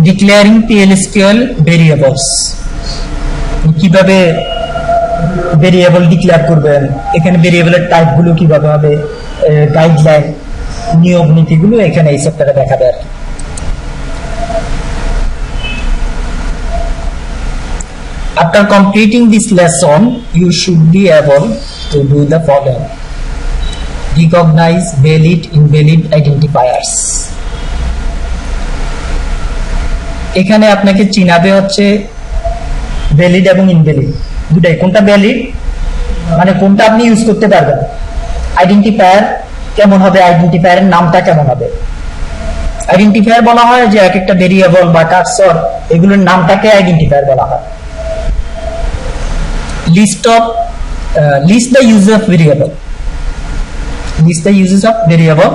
Declaring PL/SQL variables, কিভাবে variable declare করবেন, এখানে ভেরিয়েবলের টাইপ গুলো কিভাবে হবে, গাইডলাইন, নিয়ম নীতিগুলো এখানে এই চ্যাপ্টারে দেখাবে আর কি। After completing this lesson, you should be able to do the following: recognize valid, invalid identifiers. এখানে আপনাকে চিনাবে হচ্ছে ভ্যালিড এবং ইনভ্যালিড দুটাই। কোনটা ভ্যালিড মানে কোনটা আপনি ইউজ করতে পারবেন, আইডেন্টিফায়ার কেমন হবে, আইডেন্টিফায়ারের নামটা কেমন হবে। আইডেন্টিফায়ার বলা হয় যে এক একটা ভেরিয়েবল বা কার্সর এগুলোর নামটাকে আইডেন্টিফায়ার বলা হয়। list the uses of variable, list the uses of variable,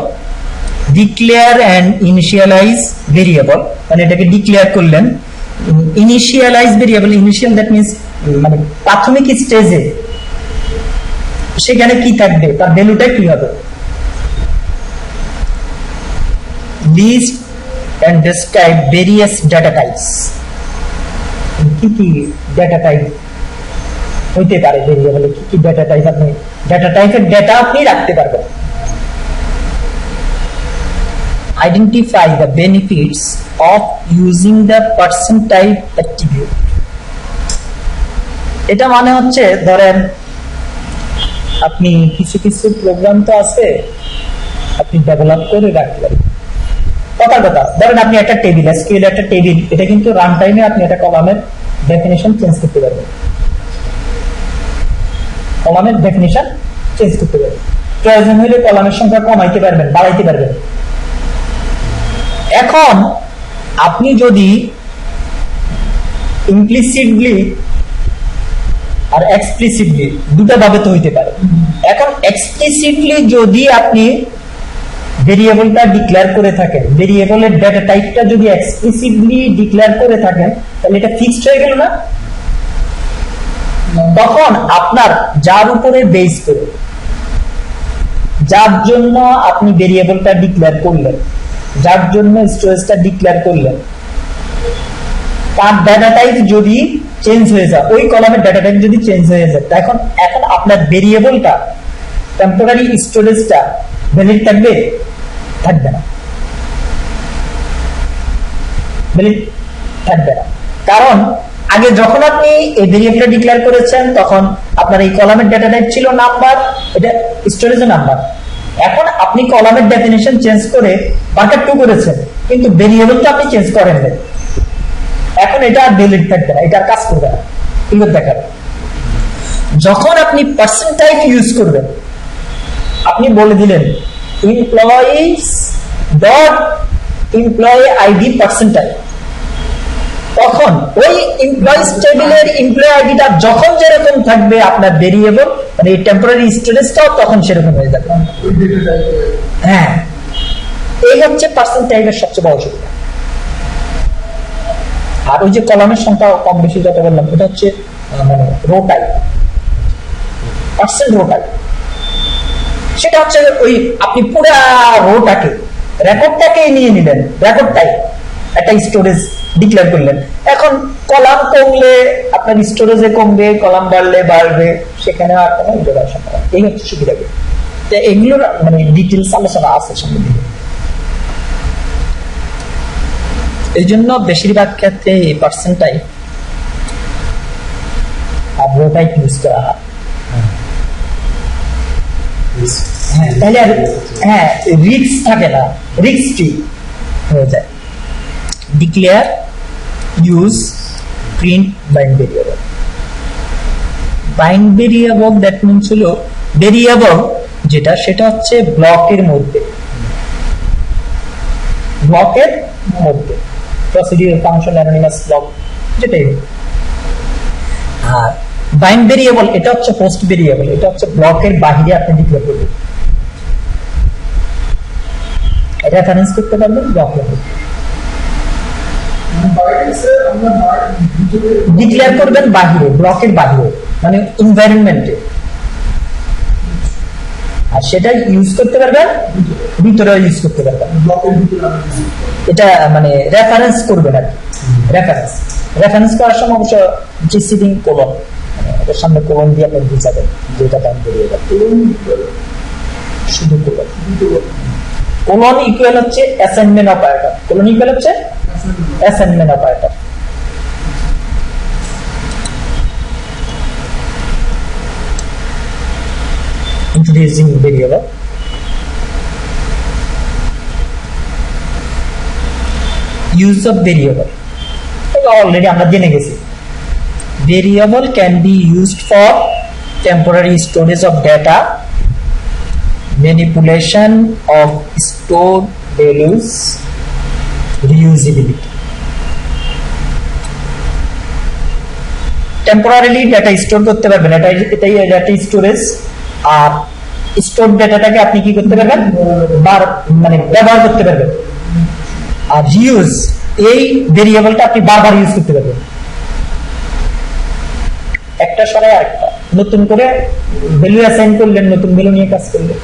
declare and initialize variable, মানে এটাকে ডিক্লেয়ার করলেন। Initialize variable, initial that means মানে প্রাথমিক স্টেজে সেখানে কি থাকবে, তার ভ্যালুটা কি হবে। List and describe various data types, কি কি ডেটা টাইপ হইতে পারে ভেরিয়েবলে, কি কি ডেটা টাইপ, আপনি ডেটা টাইপের ডেটা আপনি রাখতে পারবেন। Identify the benefits of using the person type attribute, এটা মানে হচ্ছে ধরেন আপনি কিছু কিছু প্রোগ্রাম তো আছে আপনি ডেভেলপ করে রাখতে পারেন। কথা ধরেন আপনি একটা টেবিল, এসকিউএল একটা টেবিল, এটা কিন্তু রান টাইমে আপনি একটা কলামের ডেফিনিশন চেঞ্জ করতে পারবেন, কলামের ডেফিনিশন চেঞ্জ করতে পারবেন। প্রয়োজন হলে কলামের সংখ্যা কমাইতে পারবেন, বাড়াইতে পারবেন। এখন আপনি যদি ইমপ্লিসিটলি আর এক্সপ্লিসিটলি দুটো ভাবে তো হইতে পারে। এখন এক্সপ্লিসিটলি যদি আপনি ভেরিয়েবলটা ডিক্লেয়ার করে থাকেন, ভেরিয়েবলের ডেটা টাইপটা যদি এক্সপ্লিসিটলি ডিক্লেয়ার করে থাকেন তাহলে এটা ফিক্সড হয়ে গেল না। তখন আপনার যার উপরে বেস করে, যার জন্য আপনি ভেরিয়েবলটা ডিক্লেয়ার করলেন, যার জন্য স্টোরেজটা ডিক্লেয়ার করলেন, তার ডেটা টাইপ যদি চেঞ্জ হয়ে যায়, ওই কলামের ডেটা টাইপ যদি চেঞ্জ হয়ে যায়, এখন আপনার ভেরিয়েবলটা টেম্পোরারি স্টোরেজটা ভ্যালিড থাকবে, থাকবে না, ভ্যালিড থাকবে না। কারণ আগে যখন আপনি এই ভেরিয়েবলটা ডিক্লেয়ার করেছেন তখন আপনার এই কলামের ডেটা টাইপ ছিল নাম্বার, এটা স্টোরেজের নাম্বার। এখন আপনি কলামের ডেফিনিশন চেঞ্জ করে বাকেট 2 করেছেন, কিন্তু ভেরিয়েবলটা আপনি চেঞ্জ করেন না। এখন এটা আর ভ্যালিড থাকবে না, এটা আর কাজ করবে না। কিন্তু দেখেন যখন আপনি পার্সন টাইপ ইউজ করবেন, আপনি বলে দিলেন employees dot employee ID person type, তখন ওই এমপ্লয়িজ টেবিলের এমপ্লয়ি আইডিটা যখন যেরকম থাকবে আপনার ভেরিয়েবল মানে এই টেম্পোরারি স্টোরেজটাও তখন সেরকম হয়ে যাবে। হ্যাঁ, এই হচ্ছে পার্সন টাইপের সবচেয়ে বড় সুবিধা। আর ওই যে কলামের সংখ্যা কম বেশি যত বললাম, এটা হচ্ছে মানে row type, person row type. সেটা হচ্ছে ওই আপনি পুরা রোটাকে, রেকর্ডটাকে নিয়ে নিলেন, রেকর্ড টাইপ একটা স্টোরেজ ডিক্লেয়ার করলেন। এখন কলাম কমলে আপনার স্টোরেজে কমবে, কলাম বাড়লে বাড়বে, সেখানে আর কোনো ইন্টারাকশন হবে। এই হচ্ছে সুবিধা। এগুলোর মানে ডিটেলস আলোচনা আছে সামনে দিকে। এই জন্য বেশিরভাগ ক্ষেত্রে এই পার্সন টাইপ আর রো টাইপ ইউজ করা হয়। হ্যাঁ, তাহলে হ্যাঁ রিস্ক থাকে না, রিস্ক ফ্রি হয়ে যায়। Declare, use, print, bind variable. Bind variable that means হলো ভেরিয়েবল যেটা সেটা হচ্ছে ব্লকের মধ্যে, ব্লকের মধ্যে প্রসিডিউর, ফাংশন, অ্যানোনিমাস ব্লক যেটাই। আর বাইন্ড ভেরিয়েবল এটা হচ্ছে হোস্ট ভেরিয়েবল, এটা হচ্ছে ব্লকের বাইরে আপনি ডিক্লেয়ার করবেন, রেফারেন্স করতে পারবেন ব্লকের মধ্যে ডিক্লেয়ার করবেন বাহিরে, ব্লকের বাহিরে মানে এনভায়রনমেন্টে। আর সেটা ইউজ করতে পারবেন ভিতরেও ইউজ করতে পারবেন। এটা মানে রেফারেন্স করবেন আর কি, রেফারেন্স করার সময় অবশ্য প্রিসিডিং কোলন, এটার সামনে কোলন দিয়ে আপনি বুঝাবেন যেটা টাইম বেরিয়ে যাবে, শুধু কোলন। কোলন ইকুয়াল হচ্ছে অ্যাসাইনমেন্ট অপারেটর, কোলন ইকুয়াল হচ্ছে assignment operator. Introducing variable. Use of variable. Already আমরা জেনে গেছি। Variable can be used for temporary storage of data, manipulation of stored values, reusability. Temporarily data store করতে পারবেন, এটাই data storage। আর store ডেটাটাকে আপনি কি করতে পারবেন, মানে ব্যবহার করতে পারবেন। আর রিউজ, এই ভেরিয়েবলটা আপনি বারবার ইউজ করতে পারবেন, একটা সরাই আরেকটা নতুন করে ভ্যালু অ্যাসাইন করলেন, নতুন ভ্যালু নিয়ে কাজ করলেন।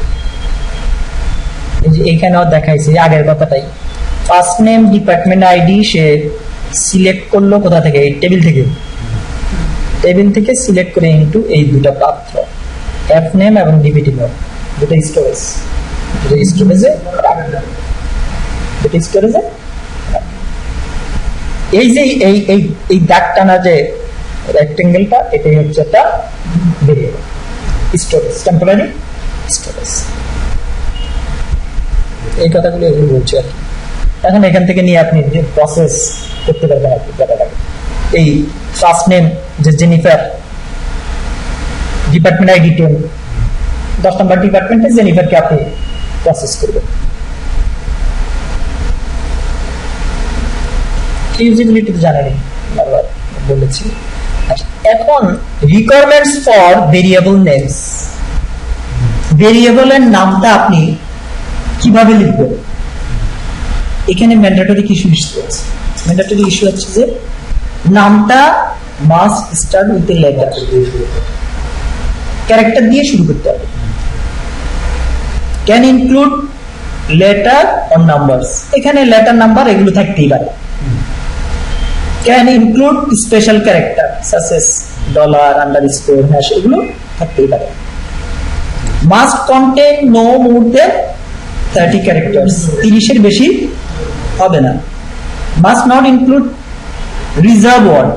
এইখানেও দেখাইছে আগের কথাটাই, ফার্স্ট নেম ডিপার্টমেন্ট আইডি সে সিলেক্ট করলো কোথা থেকে, এই টেবিল থেকে সিলেক্ট করে ইনটু এই দুটো পাত্র এফ নেম এবং ডিবিটি নেম, দুটো স্টোরেজে এই যে এই দাগ টানা যে রেক্টেঙ্গেলটা, এটাই হচ্ছে একটা ভেরিয়েবল স্টোরেজ, টেম্পোরারি স্টোরেজ। এই কথাগুলো এগুলো বলছি আর কি। এখন এখান থেকে নিয়ে আপনি যে প্রসেস করতে পারবেন আর কি ব্যাপারটাকে। এই ফার্স্ট নেম যে জেনিফার, ডিপার্টমেন্ট আইডি 10, 10 নম্বর ডিপার্টমেন্টে জেনিফারকে আপনি প্রসেস করবেন। ইউজিবিলিটি তো জানেনই, বারবার বলেছি। এখন রিকোয়ারমেন্টস ফর ভেরিয়েবল নেমস, ভেরিয়েবলের নামটা আপনি কিভাবে লিখবেন। এখানে ম্যান্ডেটরি ইস্যু আছে, ম্যান্ডেটরি ইস্যু হচ্ছে যে নামটা must start with a letter, character দিয়ে শুরু করতে হবে। Can include letter or numbers, এখানে লেটার নাম্বার এগুলো থাকতেই পারে। Can include special character such as dollar, underscore, hash, এগুলো থাকতেই পারে। Must contain no more than 30 characters, 30-এর বেশি হবে না। Must not include reserve word,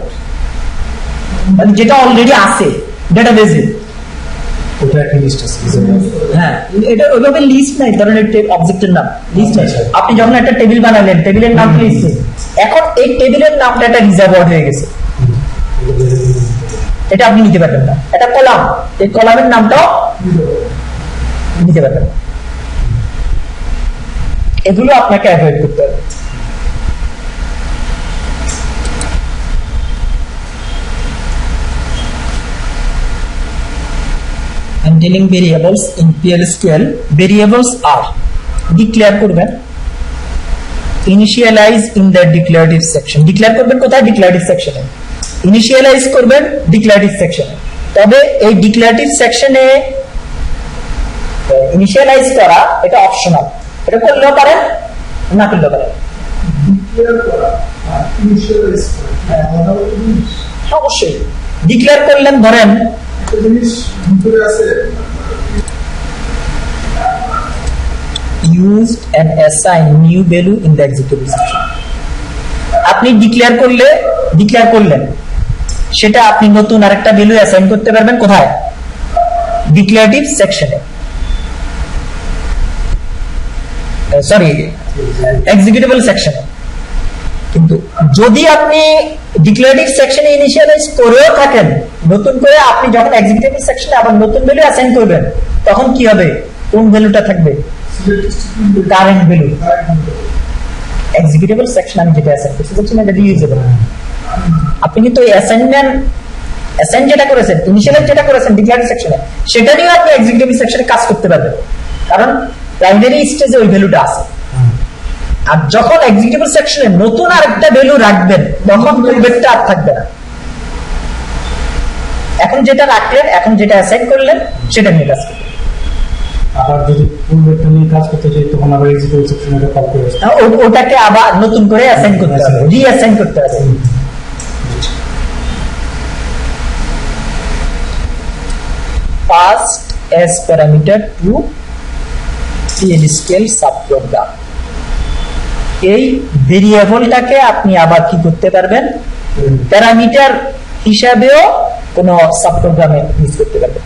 মানে যেটা অলরেডি আছে ডেটাবেজে। হ্যাঁ, এটা ওইভাবে লিস্ট নাই, ধরেন অবজেক্টের নাম লিস্ট নাই। আপনি যখন একটা টেবিল বানালেন, টেবিলের নাম লিস্ট, এখন এই টেবিলের নামটা একটা রিজার্ভ ওয়ার্ড হয়ে গেছে, এটা আপনি নিতে পারবেন না। এটা কলাম, এই কলামের নামটাও নিতে পারবেন না। এগুলো আপনাকে অ্যাভয়েড করতে হবে। Handling variables in PL/SQL, variables are declare করবেন, initialize in the declarative section, declare করবেন কোথায়, declarative section এ, initialize করবেন declarative section এ। তবে এই declarative section এ initialize করা এটা অপশনাল, এটা করলেও পারেন না করলেও পারেন। অবশ্যই ডিক্লেয়ার করলেন, ধরেন used and assign new value in the executable section, আপনি ডিক্লেয়ার করলেন, সেটা আপনি নতুন আরেকটা ভ্যালু অ্যাসাইন করতে পারবেন কোথায়, ডিক্লারেটিভ সেকশনে, সরি এক্সিকিউটেবল সেকশনে। কিন্তু যদি আপনি ডিক্লারেটিভ সেকশনে ইনিশিয়ালাইজ করেও থাকেন, নতুন করে আপনি যখন এক্সিকিউটেবল সেকশনে আবার নতুন ভ্যালু অ্যাসাইন করবেন, তখন কি হবে, কোন ভ্যালুটা থাকবে, কারেন্ট ভ্যালু। এক্সিকিউটেবল সেকশন আমি যেটা অ্যাসাইন করছি বলছি না, এটা রিউজেবল। আপনি কিন্তু অ্যাসাইন যেটা করেছেন, ইনিশিয়ালাইজ যেটা করেছেন ডিক্লারেটিভ সেকশনে, সেটা নিয়ে আপনি এক্সিকিউটেবল সেকশনে কাজ করতে পারবেন, কারণ প্রাইমারি স্টেজে ওই ভ্যালুটা আছে। আর যখন এক্সিকিউটেবল সেকশনে নতুন আরেকটা ভ্যালু রাখবেন, তখন পূর্বেরটা আর থাকবে না। এখন যেটা রাখলেন, এখন যেটা অ্যাসাইন করলেন, সেটা নিয়ে কাজ করবেন। আবার যদি পূর্বেরটা নিয়ে কাজ করতে চাই তখন আবার এক্সিকিউটিভ সেকশনে কল করে ওটাকে আবার নতুন করে অ্যাসাইন করতে হবে, রিঅ্যাসাইন করতে হবে। Passed as parameter to PL scale subprogram, এই ভেরিয়েবলটাকে আপনি আবার কি করতে পারবেন, প্যারামিটার হিসাবেও কোন সাবপ্রোগ্রামে ইউজ করতে পারবেন।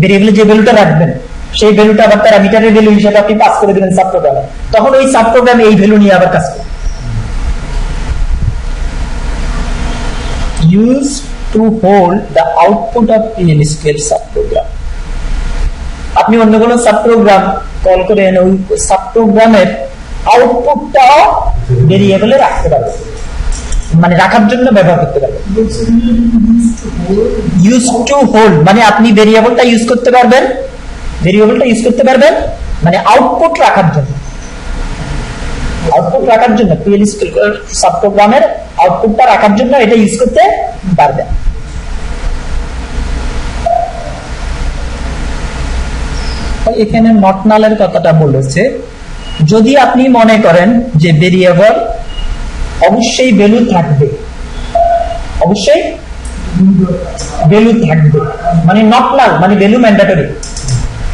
ভেরিয়েবলে যে ভ্যালুটা রাখবেন সেই ভ্যালুটা আবার প্যারামিটারের ভ্যালু হিসেবে আপনি পাস করে দিবেন সাবপ্রোগ্রামে, তখন ওই সাবপ্রোগ্রামে এই ভ্যালু নিয়ে আবার কাজ করবে। Use to hold the output of PL scale subprogram, আপনি অন্য কোনো সাবপ্রোগ্রাম কল করে এনে ওই সাবপ্রোগ্রামের আউটপুটটাও ভেরিয়েবলে রাখতে পারবেন, মানে রাখার জন্য ব্যবহার করতে পারবেন। ইউজ টু হোল্ড মানে আপনি ভেরিয়েবলটা ইউজ করতে পারবেন, ভেরিয়েবলটা ইউজ করতে পারবেন মানে আউটপুট রাখার জন্য, আউটপুট রাখার জন্য PL scale সাবপ্রোগ্রামের আউটপুটটা রাখার জন্য এটা ইউজ করতে পারবেন। এখানে নট নালের কথাটা বলেছে, যদি আপনি মনে করেন যে ভেরিয়েবল অবশ্যই ভ্যালু থাকবে, অবশ্যই ভ্যালু থাকবে মানে নট নাল মানে ভ্যালু ম্যান্ডেটরি,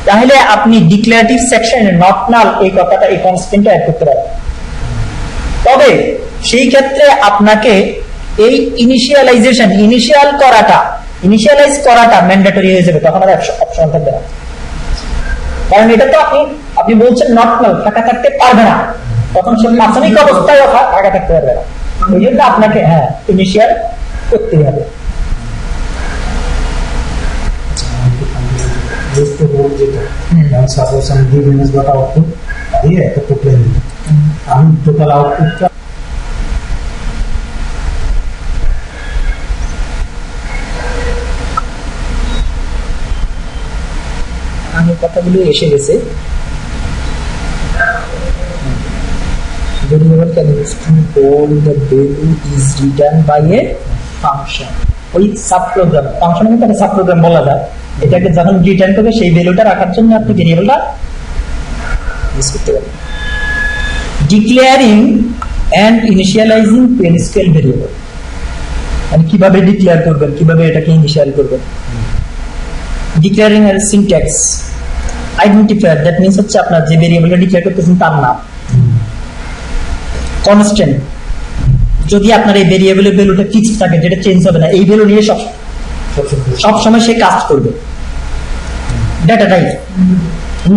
তাহলে আপনি ডিক্লারেটিভ সেকশনে নট নাল এই কথাটা এই কনস্ট্যান্টটা অ্যাড করতে পারেন। তবে সেই ক্ষেত্রে আপনাকে এই ইনিশিয়ালাইজ করাটা ম্যান্ডেটরি হয়ে যাবে, তখন আর অপশন থাকবে না, কারণ এটা তো আপনি বলছেন নট নাল, ফাঁকা থাকতে পারবে না, তখন সে প্রাথমিক অবস্থায় ফাঁকা থাকতে পারবে না, ওই জন্য আপনাকে ইনিশিয়াল করতে হবে। সাপোজ আমি আউটপুট দিয়ে একটা প্রোগ্রাম দিই, আমি টোটাল আউটপুটটা আমি কথাগুলো এসে গেছে। Variable can use to hold the value is written by a function, ওই সাবপ্রোগ্রাম ফাংশনের মধ্যে সাবপ্রোগ্রাম বলা যায়, এটাকে যখন রিটার্ন করবে সেই ভ্যালুটা রাখার জন্য আপনি ভেরিয়েবলটা ইউজ করতে পারবেন। Declaring and initialising PL scale variable, মানে কিভাবে ডিক্লেয়ার করবেন, কিভাবে এটাকে ইনিশিয়াল করবেন। ডিক্লেয়ারিং এর সিনট্যাক্স আইডেন্টিফায়ার, দ্যাট মিন্স হচ্ছে আপনার যে ভেরিয়েবলটা ডিক্লেয়ার করতেছেন তার নাম। কনস্ট্যান্ট, যদি আপনার এই ভেরিয়েবলের ভ্যালুটা ফিক্সড থাকে, যেটা চেঞ্জ হবে না, এই ভ্যালু নিয়ে সব সময় সে কাজ করবে। ডেটা টাইপ,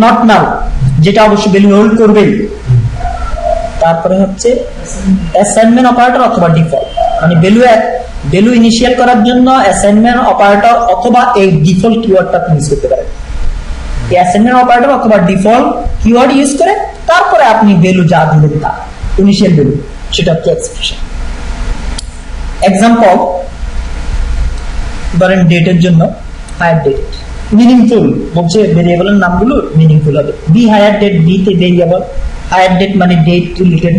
নট নাল, যেটা অবশ্যই ভ্যালু হোল্ড করবেই। তারপরে হচ্ছে অ্যাসাইনমেন্ট অপারেটর অথবা ডিফল্ট, মানে ভ্যালু ইনিশিয়াল করার জন্য অ্যাসাইনমেন্ট অপারেটর অথবা এই ডিফল্ট কিওয়ার্ডটা ইউজ করতে পারেন। এই অ্যাসাইনমেন্ট অপারেটর অথবা ডিফল্ট কিওয়ার্ড ইউজ করে তারপরে আপনি ভ্যালু যা দিবেন তা ইনিশিয়াল ভ্যালু, সেটা হচ্ছে এক্সপ্রেশন। এক্সাম্পল ধরেন ডেটের জন্য হায়ার ডেট মিনিংফুল, বলছে ভেরিয়েবলের নামগুলো মিনিংফুল হবে। বি হায়ার ডেট, বি তে ভেরিয়েবল, হায়ার ডেট মানে ডেট রিলেটেড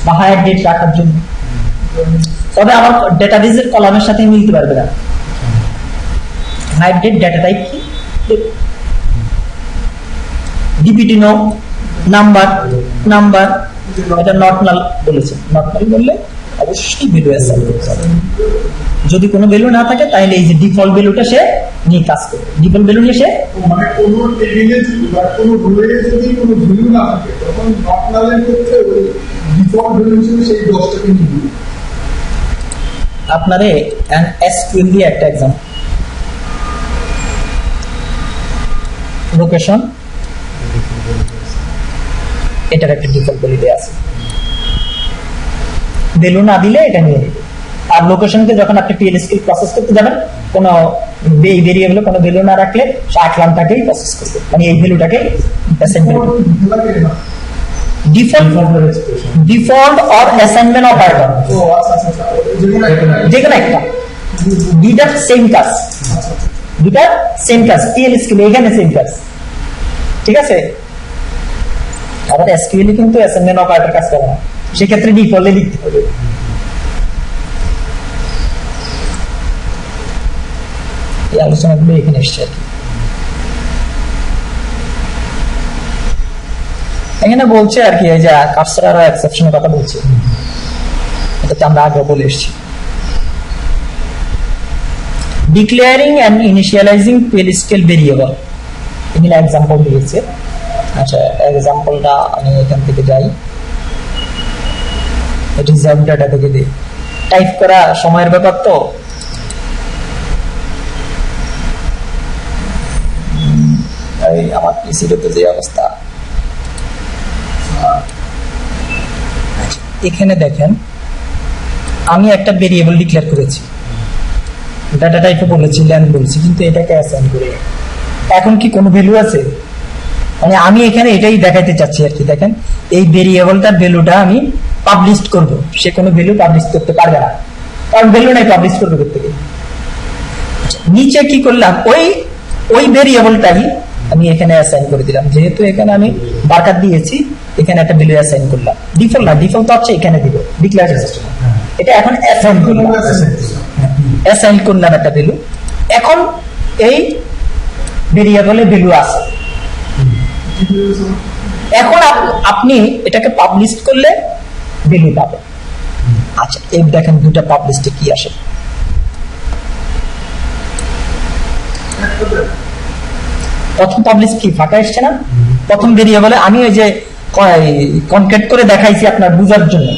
বা হায়ার ডেট রাখার জন্য, তবে আমার ডেটাবেজের কলামের সাথে মিলতে পারবে না। হায়ার ডেট ডেটা টাইপ কি, ডিপিটি নো, নাম্বার, এটা নট নাল বলেছে। নট নাল বললে অবশ্যই ভ্যালু অ্যাসাইন করতে হবে। যদি কোনো ভ্যালু না থাকে তাহলে এই যে ডিফল্ট ভ্যালুটা সে নিয়ে কাজ করবে। ডিফল্ট ভ্যালু নিয়ে সে মানে কোনো টেবিলে বা কোনো রোয়ে যদি কোনো ভ্যালু না থাকে তখন নট নালের ক্ষেত্রে ওই ডিফল্ট ভ্যালু হিসেবে সেই 10টাকে নিবে। আপনারে এসকিউএল দিয়ে একটা एग्जांपल, লোকেশন এটার একটা ডিফল্ট ভ্যালু দেয়া আছে, ভ্যালু না দিলে এটা নিয়ে নেবে। আর লোকেশনকে যখন আপনি PL scale প্রসেস করতে যাবেন, কোনো ভেরিয়েবলে কোনো ভ্যালু না রাখলে আটলামটাকেই প্রসেস করবে, মানে এই ভ্যালুটাকে assignment default or assignment operator, যেকোনো একটা, দুইটা সেম কাজ, PL scale এখানে সেম কাজ, ঠিক আছে। আবার এসকিউএল কিন্তু অ্যাসাইনমেন্ট অপারেটর কাজ করে না, সেক্ষেত্রে ডিফল্টে লিখতে হবে। এই আলোচনাগুলো এখানে এসছে আর কি। এখানে বলছে আর কি এই যে কার্সর আর এক্সেপশনের কথা বলছে, এটাতে আমরা আগে বলে এসেছি। ডিক্লেয়ারিং অ্যান্ড ইনিশিয়ালাইজিং পেল স্কেল ভেরিয়েবল, এখানে এক্সাম্পল দিয়েছে। আচ্ছা, এক্সাম্পলটা আমি এখান থেকে যাই, রিজার্ভ ডাটা থেকে দিই। টাইপ করা সময়ের ব্যাপার তো, এই আমার পিসিতে যে অবস্থা। এখানে দেখেন আমি একটা ভেরিয়েবল ডিক্লেয়ার করেছি, ডাটা টাইপে বলেছি, ল্যান্ড বলছি, কিন্তু এটাকে অ্যাসাইন করে এখন কি কোনো ভ্যালু আছে? মানে আমি এখানে এটাই দেখাইতে চাচ্ছি আর কি। দেখেন এই ভেরিয়েবলটার ভ্যালুটা আমি পাবলিশ করব, সে কোনো ভ্যালু পাবলিশ করতে পারবে না, কারণ ভ্যালু নাই পাবলিশ করবে করতে গেলে। নিচে কি করলাম, ওই ভেরিয়েবলটাই আমি এখানে অ্যাসাইন করে দিলাম। যেহেতু এখানে আমি বারকাত দিয়েছি, এখানে একটা ভ্যালু অ্যাসাইন করলাম। ডিফল্ট না, ডিফল্ট হচ্ছে এখানে দিব ডিক্লেয়ার সিস্টেম, এটা এখন অ্যাসাইন করলাম, অ্যাসাইন করলাম একটা ভ্যালু। এখন এই ভেরিয়েবলে ভ্যালু আছে, এখন আপনি এটাকে পাবলিশ করলে ভ্যালু পাবেন। আচ্ছা, এই দেখেন দুটা পাবলিশে কি আসে। প্রথম পাবলিশ কি ফাঁকা এসছে না? প্রথম ভেরিয়েবলে আমি ওই যে কনক্রিট করে দেখাইছি আপনার বুঝার জন্য,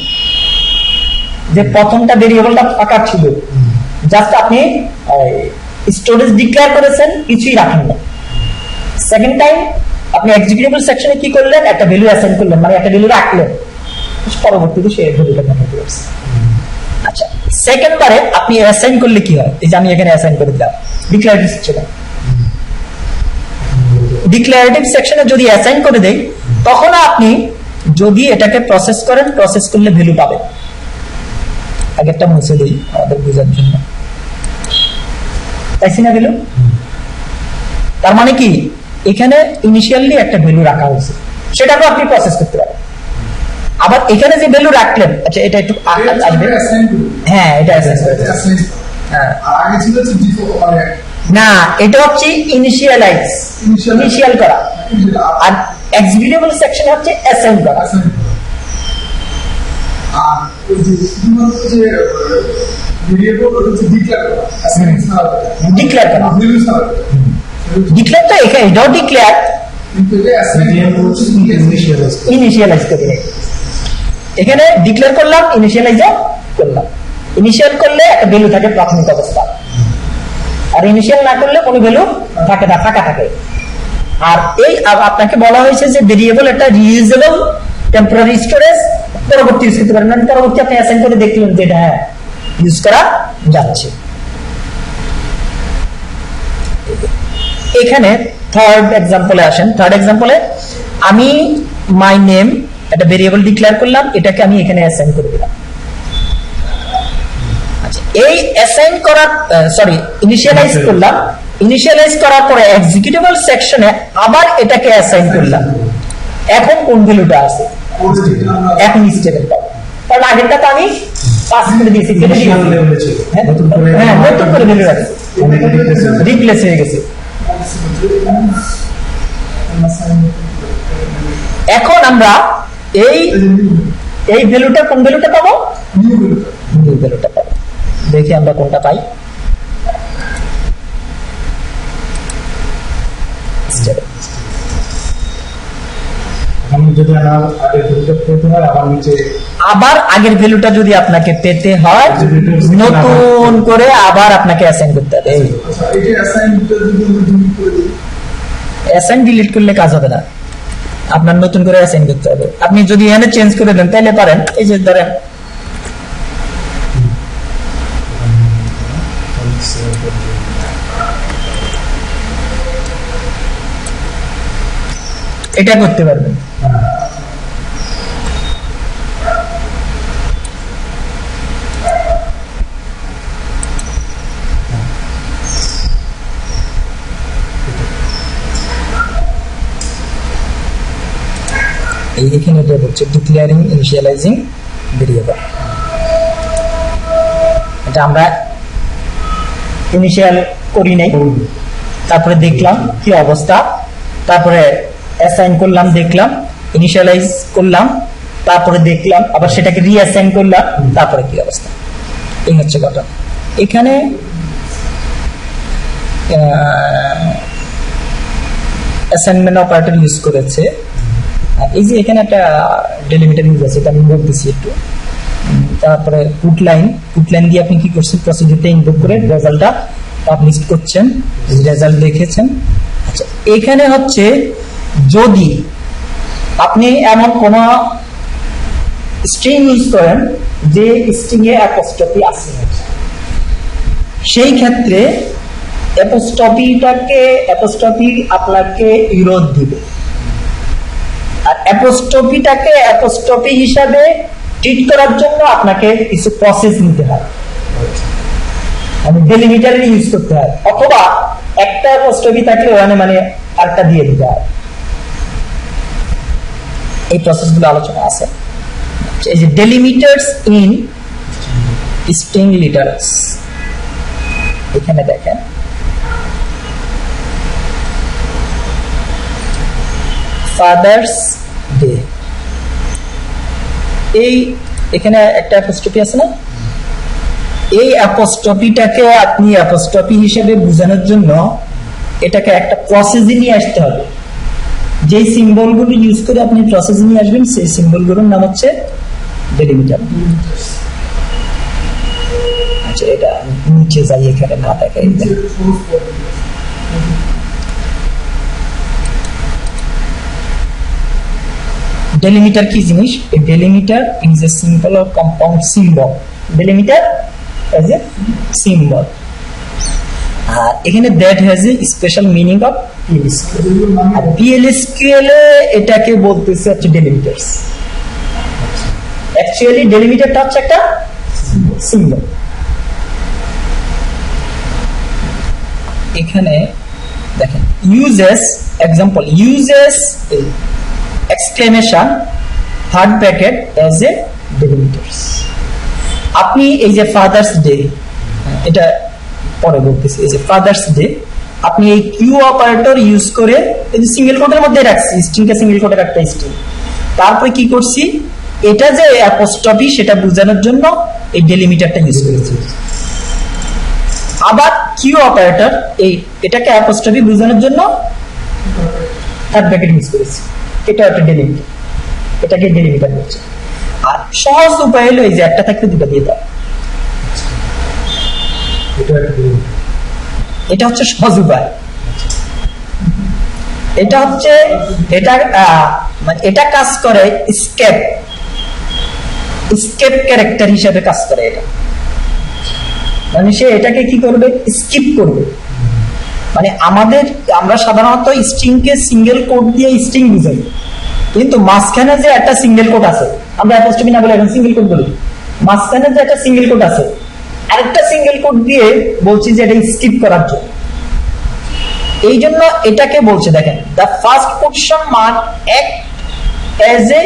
যে প্রথমটা ভেরিয়েবলটা ফাঁকা ছিল, জাস্ট আপনি স্টোরেজ ডিক্লেয়ার করেছেন, কিছুই রাখেন না। সেকেন্ড টাইম আপনি এক্সিকিউটেবল সেকশনে কি করলেন, একটা ভ্যালু অ্যাসাইন করলেন, মানে একটা ভ্যালু রাখলেন, পরবর্তীতে সেই ভ্যালুটা দেখাতে পারছে। আচ্ছা, সেকেন্ড বারে আপনি অ্যাসাইন করলে কি হয়, এই যে আমি এখানে অ্যাসাইন করে দিলাম ডিক্লারেটিভ সেকশনে। ডিক্লারেটিভ সেকশনে যদি অ্যাসাইন করে দেই, তখন আপনি যদি এটাকে প্রসেস করেন, প্রসেস করলে ভ্যালু পাবেন। আগেরটা মুছে দিই আমাদের বোঝার জন্য, তাইছি না ভ্যালু? তার মানে কি, এখানে ইনিশিয়ালি একটা ভ্যালু রাখা হয়েছে, সেটাকে আপনি প্রসেস করতে পারেন। আবার এখানে যে ভ্যালু রাখলেন, আচ্ছা এটা একটু আসবে, হ্যাঁ এটা না, এটা হচ্ছে ইনিশিয়াল করা, আর এক্সিকিউটেবল সেকশন হচ্ছে অ্যাসাইন করা। ডিক্লেয়ার করা, ডিক্লেয়ার তো এটাও ডিক্লেয়ার, ইনিশিয়ালাইজ করে এখানে ডিক্লেয়ার করলাম, ইনিশিয়ালাইজও করলাম। ইনিশিয়াল করলে একটা ভ্যালু থাকে প্রাথমিক অবস্থা, আর ইনিশিয়াল না করলে কোনো ভ্যালু থাকে না, ফাঁকা থাকে। আর এই আপনাকে বলা হয়েছে যে ভেরিয়েবল একটা রিইউজেবল টেম্পোরারি স্টোরেজ, পরবর্তী ইউজ করতে পারেন, মানে পরবর্তী আপনি অ্যাসাইন করে দেখলেন যে এটা হ্যাঁ ইউজ করা যাচ্ছে। এখানে থার্ড এক্সাম্পলে আসেন। থার্ড এক্সাম্পলে আমি মাই নেম একটা ভেরিয়েবল ডিক্লেয়ার করলাম, এটাকে আমি এখানে অ্যাসাইন করে দিলাম। আচ্ছা, এই অ্যাসাইন করার ইনিশিয়ালাইজ করলাম, ইনিশিয়ালাইজ করার পরে এক্সিকিউটেবল সেকশনে আবার এটাকে অ্যাসাইন করলাম। এখন কোন ভ্যালুটা আছে, এখন স্টেবল পাবো, কারণ আগেরটা তো আমি পাস করে দিয়েছি, হ্যাঁ নতুন করে ভ্যালু রাখছি, রিপ্লেস হয়ে গেছে। এখন আমরা এই ভ্যালুটা, কোন ভ্যালুটা পাবো, নিউ ভ্যালুটা পাবো। দেখি আমরা কোনটা পাই। আবার আগের ভ্যালুটা যদি আপনাকে পেতে হয়, নতুন করে আবার আপনাকে অ্যাসাইন করতে হবে। অ্যাসাইন ডিলিট করলে কাজ হবে না, আপনার নতুন করে অ্যাসাইন করতে হবে। আপনি যদি এখানে চেঞ্জ করে দেন তাহলে পারেন। এই যে ধরেন এটা করতে পারবেন। এইখানে এটা হচ্ছে ডিক্লেয়ারিং ইনিশিয়ালাইজিং ভেরিয়েবল। এটা আমরা ইনিশিয়াল করি নাই, তারপরে দেখলাম কি অবস্থা, তারপরে অ্যাসাইন করলাম, দেখলাম ইনিশিয়ালাইজ করলাম, তারপরে দেখলাম, আবার সেটাকে রিঅ্যাসাইন করলাম, তারপরে কি অবস্থা। এই হচ্ছে ঘটনা। এখানে অ্যাসাইনমেন্ট অপারেটর ইউজ করেছে। এই যে এখানে একটা ডেলিমিটার ইউজ আছে, এটা আমি বলতেছি একটু। তারপরে পুট লাইন দিয়ে আপনি কি করছেন, প্রসিডিউরটা ইনপুট করে রেজাল্টটা পাবলিশ করছেন, রেজাল্ট দেখেছেন। আচ্ছা, এখানে হচ্ছে যদি আপনি এমন কোন স্ট্রিং ইউজ করেন যে স্ট্রিং এ অ্যাপোস্ট্রফি আছে, সেই ক্ষেত্রে অ্যাপোস্ট্রফি আপনাকে ইরোড দিবে, আর অ্যাপোস্ট্রফিটাকে অ্যাপোস্ট্রফি হিসাবে ট্রিট করার জন্য আপনাকে কিছু প্রসেস নিতে হয়, ডেলিমিটার ইউজ করতে হয়, অথবা একটা অ্যাপোস্ট্রফি থাকলে মানে আরেকটা দিয়ে দিতে হয়। এই প্রসেসগুলো আলোচনা আছে। এই যে ডেলিমিটারস ইন স্ট্রিং লিটারেস, এখানে দেখেন ফাদার্স ডে, এই এখানে একটা অ্যাপোস্ট্রফি আছে না, এই অ্যাপোস্ট্রফিটাকে আপনি অ্যাপোস্ট্রফি হিসেবে বোঝানোর জন্য এটাকে একটা প্রসেসে নিয়ে আসতে হবে। যেই সিম্বলগুলো ইউজ করে আপনি প্রসেসে নিয়ে আসবেন, সেই সিম্বলগুলোর নাম হচ্ছে ডেলিমিটার। আচ্ছা, এটা নিচে যাই, এখানে না দেখাই। ডেলিমিটার কি জিনিস? Delimiter is a simple or compound symbol. Delimiter as a symbol, আর এখানে that has a special meaning of PL/SQL। আর PL/SQL এ এটাকে বলতেছে হচ্ছে ডেলিমিটারস। অ্যাকচুয়ালি ডেলিমিটারটা হচ্ছে একটা সিম্বল। এখানে দেখেন uses, example uses exclamation third bracket as a delimiters. আপনি এই যে ফাদার্স ডে, এটা পরে বলতেছি, এই যে ফাদার্স ডে আপনি এই কিউ অপারেটর ইউজ করে এই যে সিঙ্গেল কোটের মধ্যে রাখছি, স্ট্রিংটা সিঙ্গেল কোটের একটা স্ট্রিং, তারপরে কি করছি, এটা যে অ্যাপোস্ট্রফি সেটা বোঝানোর জন্য এই ডেলিমিটারটা ইউজ করেছি। আবার কিউ অপারেটর এটাকে অ্যাপোস্ট্রফি বোঝানোর জন্য থার্ড ব্র্যাকেট ইউজ করেছি, এটা একটা ডেলিমিটার, এটাকে ডেলিমিটার বলছে। আর সহজ উপায় হলো এই যে একটা থাকলে দুটো দিয়ে দাও, এটা হচ্ছে সহজ উপায়। এটা হচ্ছে এটা কাজ করে স্কেপ ক্যারেক্টার হিসাবে কাজ করে। এটা মানে সে এটাকে কি করবে, স্কিপ করবে। মানে আমরা সাধারণত স্ট্রিংকে সিঙ্গেল কোড দিয়ে স্ট্রিং বুঝাই, কিন্তু মাঝখানে যে একটা সিঙ্গেল কোড আছে, আমরা অ্যাপোস্ট্রফি না বলে এখন সিঙ্গেল কোড বলি, মাঝখানে যে একটা সিঙ্গেল কোড আছে, আরেকটা সিঙ্গেল কোড দিয়ে বলছি যে এটা স্কিপ করার জন্য। এই জন্য এটাকে বলছে, দেখেন, the first quotation mark act as a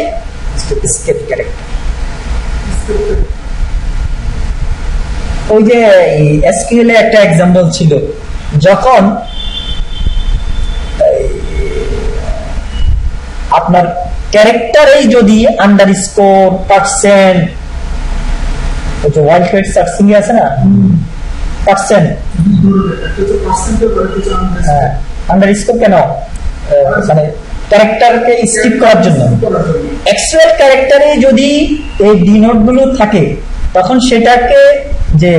escape character. ওই যে এসকিউএল এ একটা এক্সাম্পল ছিল, যখন আপনার ক্যারেক্টারে যদি আন্ডারস্কোর পার্সেন্ট, ওই যে ওয়াইল্ড কার্ড সার্চিং এ আছে না, পার্সেন্ট, হ্যাঁ, আন্ডারস্কোর কেন, মানে ক্যারেক্টারকে স্কিপ করার জন্য। অ্যাকচুয়াল ক্যারেক্টারে যদি এই ডিনোট গুলো থাকে, তখন সেটাকে যে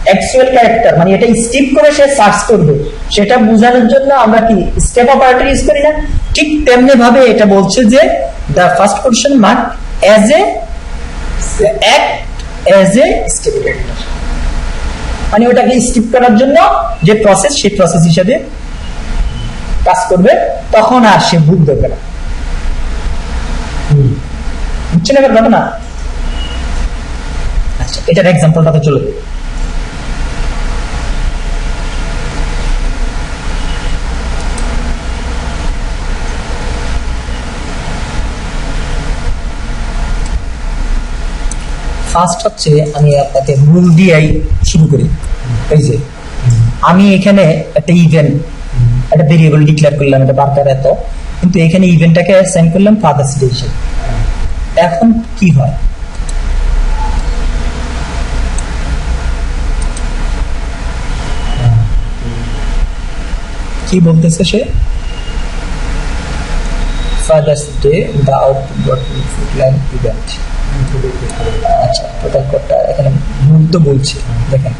অ্যাকচুয়াল ক্যারেক্টার মানে এটা স্কিপ করে সে সার্চ করবে, সেটা বোঝানোর জন্য আমরা কি স্টেপ অপারেটর ইউজ করি না? ঠিক তেমনি ভাবে এটা বলছে যে the first quotation mark as a act as A step character, মানে ওটাকে স্কিপ করার জন্য যে প্রসেস, সেই প্রসেস হিসাবে কাজ করবে, তখন আর সে ভুল দেবে না। বুঝছেন এবার ঘটনা? আচ্ছা, এটার এক্সাম্পলটাতে চলে যাবে। ফার্স্ট হচ্ছে আমি আপনাকে রুল দিয়েই শুরু করি। এই যে আমি এখানে একটা ইভেন্ট, একটা ভেরিয়েবল ডিক্লেয়ার করলাম, এটা বার্তার এত, কিন্তু এখানে ইভেন্টটাকে অ্যাসাইন করলাম ফাদার্স ডে হিসেবে। এখন কি হয়, কি বলতেছে সে, Father's Day the output line event. আচ্ছা, টোটাল কোডটা এখানে ভুল তো বলছে, দেখেন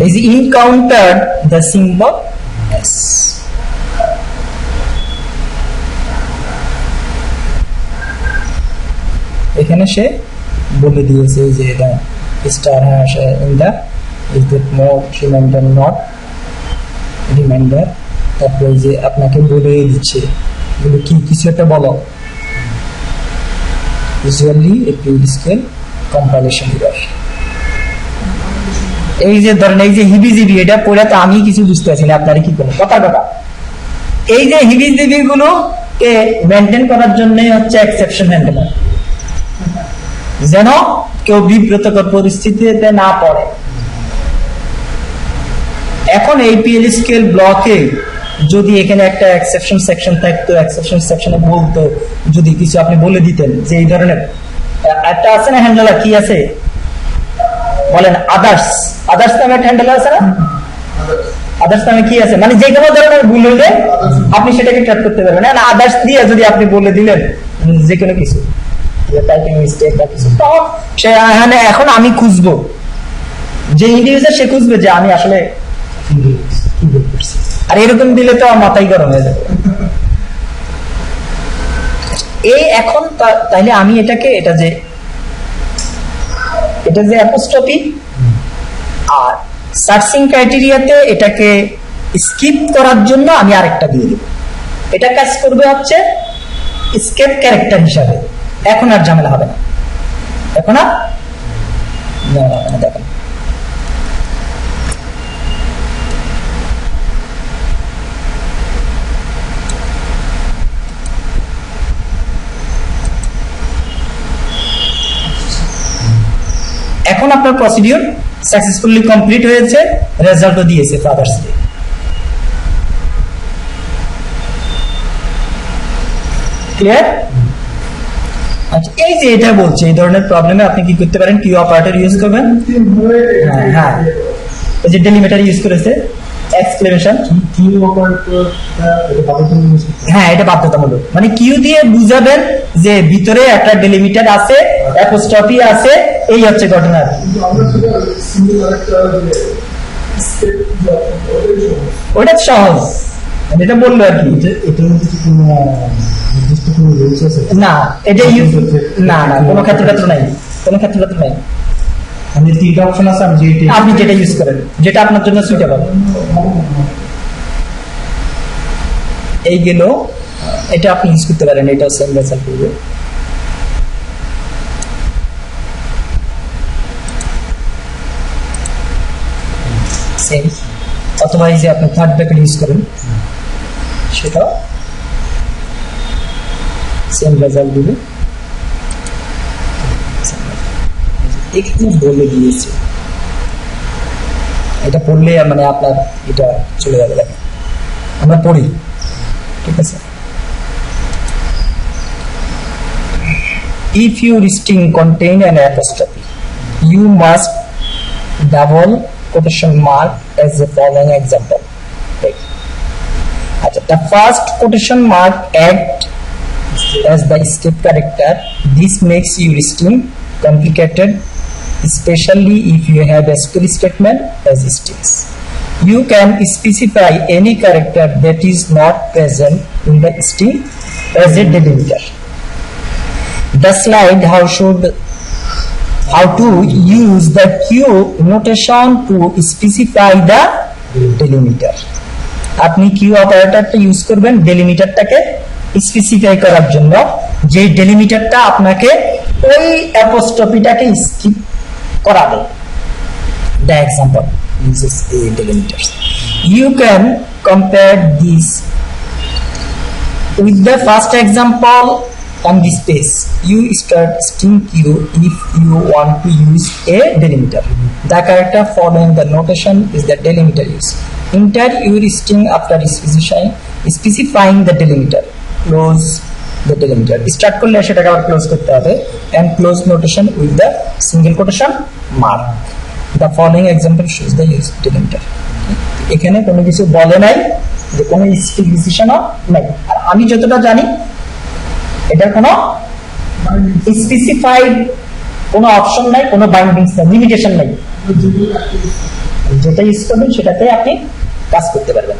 এই যে ইনকাউন্টার দ্য সিম্বল এস। এখানে সে বলে দিয়েছে যে star hash in the is that mode reminder not reminder. তারপরে যে আপনাকে বলে দিচ্ছে কি কিছু একটা বলো, usually a field scale compilation error। এই যে ধরেন এই যে হিবিজিবি, এটা পড়ে তো আমি কিছু বুঝতে পারছি না, আপনারা কি করবেন কথা কথা। এই যে হিবিজিবি গুলো কে মেনটেন করার জন্য হচ্ছে এক্সেপশন হ্যান্ডলার, যেন কেউ বিব্রতকর পরিস্থিতিতে না পড়ে। এখন এই পিএল স্কেল ব্লকে যদি এখানে একটা এক্সেপশন সেকশন থাকতো, এক্সেপশন সেকশনে বলতো, যদি কিছু আপনি বলে দিতেন যে এই ধরনের একটা আছে না হ্যান্ডলার, কি আছে বলেন, আদার্স, আদার্স নামে একটা হ্যান্ডলার আছে না, আদার্স নামে কি আছে, মানে যে কোনো ধরনের ভুল হলে আপনি সেটাকে ট্র্যাক করতে পারবেন। না আদার্স দিয়ে যদি আপনি বলে দিলেন যে কোনো কিছু টাইপিং মিস্টেক বা কিছু, তখন সে এখন আমি খুঁজবো, যে ইন্ডিভিজুয়াল সে খুঁজবে যে আমি আসলে কি ভুল করছি। আর এরকম দিলে তো মাথায় গরম হয়ে যাবে। এই এখন তাইলে আমি এটাকে এটা যে অ্যাপোস্ট্রফি আর সার্চিং ক্রাইটেরিয়াতে এটাকে স্কিপ করার জন্য আমি আরেকটা দিয়ে দেব। এটা কাজ করবে হচ্ছে স্কেপ ক্যারেক্টার হিসাবে। এখন আর ঝামেলা হবে না, এখন আর দেখেন এখন আপনার প্রসিডিউর সাকসেসফুলি কমপ্লিট হয়েছে, রেজাল্টও দিয়েছে ফাদার্স ডে। ক্লিয়ার? আচ্ছা, এই যে এটা বলছে এই ধরনের প্রবলেমে আপনি কি করতে পারেন, কিউ অপারেটর ইউজ করবেন। হ্যাঁ, এই যে ডেলিমিটার ইউজ করেছে, এক্সক্লেমেশন, হ্যাঁ এটা বাধ্যতামূলক, মানে কিউ দিয়ে বুঝাবেন যে ভিতরে একটা ডেলিমিটার আছে, অ্যাপোস্ট্রফি আছে, এই হচ্ছে ঘটনা। ওটা সহজ, এটা বললো আর কি, না এটা না না কোনো ক্ষেত্র নাই, কোনো ক্ষেত্র নাই। তিনটা অপশন আছে, আপনি যেটা ইউজ করেন, যেটা আপনার জন্য সুইটেবল। এই গেল, এটা আপনি ইউজ করতে পারেন, এটা সেম রেজাল্ট করবে। সেম, অথবা এই যে আপনি থার্ড ব্র্যাকেট ইউজ করেন, সেটা সেম রেজাল্ট দিবে। একটু বলে দিয়েছে, এটা পড়লে মানে আপনার এটা চলে যাবে। আমরা পড়ি, ঠিক আছে। If your string contain an apostrophe, you must double quotation mark as the following example. The first quotation mark act as the escape character. This makes your string complicated, especially if you have a SQL statement as strings. You can specify any character that is not present in the string as a delimiter. The slide how to use the Q notation to specify the delimiter. আপনি Q অপারেটরটা use করবেন ডেলিমিটারটাকে specify করার জন্য, যে ডেলিমিটারটা আপনাকে ওই অ্যাপোস্ট্রফিটাকে skip করাবে। The example uses a delimiter. You can compare this with the first example on this page. You start string Q if you want to use a delimiter. The character following the notation is the delimiter use. Enter your string after specifying the delimiter. Close the delimiter. Start করলে সেটাকে আবার close করতে হবে। And close notation with the single quotation mark. The following example shows the use delimiter. এখানে কোনো কিছু বলে নাই, যে কোনো স্পেসিফিকেশনও নাই। আর আমি যতটা জানি এটার কোনো স্পেসিফাইড কোনো অপশন নাই, কোনো বাইন্ডিংস নাই, লিমিটেশন নাই। যেটা ইউজ করবেন সেটাতে আপনি কাজ করতে পারবেন।